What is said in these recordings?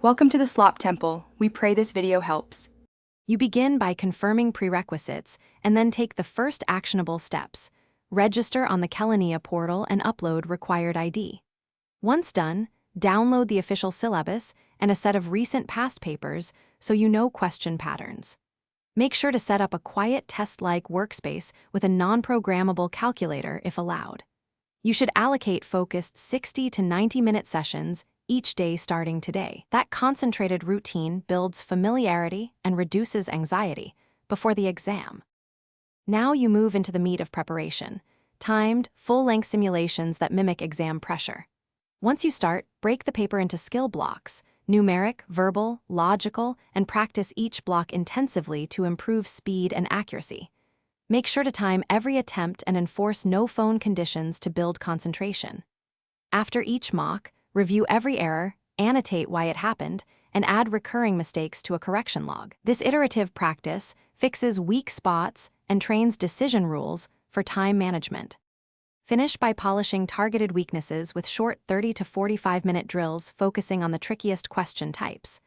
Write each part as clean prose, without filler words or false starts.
Welcome to the Slop Temple. We pray this video helps. You begin by confirming prerequisites and then take the first actionable steps. Register on the Kelaniya portal and upload required ID. Once done, download the official syllabus and a set of recent past papers so you know question patterns. Make sure to set up a quiet test-like workspace with a non-programmable calculator if allowed. You should allocate focused 60 to 90-minute sessions each day starting today. That concentrated routine builds familiarity and reduces anxiety before the exam. Now you move into the meat of preparation, timed, full-length simulations that mimic exam pressure. Once you start, break the paper into skill blocks, numeric, verbal, logical, and practice each block intensively to improve speed and accuracy. Make sure to time every attempt and enforce no phone conditions to build concentration. After each mock, review every error, annotate why it happened, and add recurring mistakes to a correction log. This iterative practice fixes weak spots and trains decision rules for time management. Finish by polishing targeted weaknesses with short 30 to 45-minute drills focusing on the trickiest question types.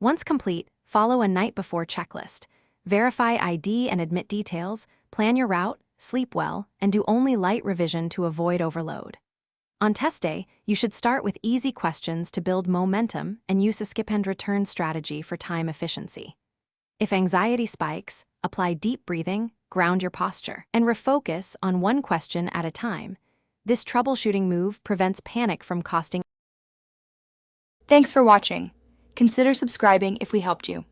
Once complete, follow a night-before checklist. Verify ID and admit details, plan your route, sleep well, and do only light revision to avoid overload. On test day, you should start with easy questions to build momentum and use a skip-and-return strategy for time efficiency. If anxiety spikes, apply deep breathing, ground your posture, and refocus on one question at a time. This troubleshooting move prevents panic from costing. Thanks for watching. Consider subscribing if we helped you.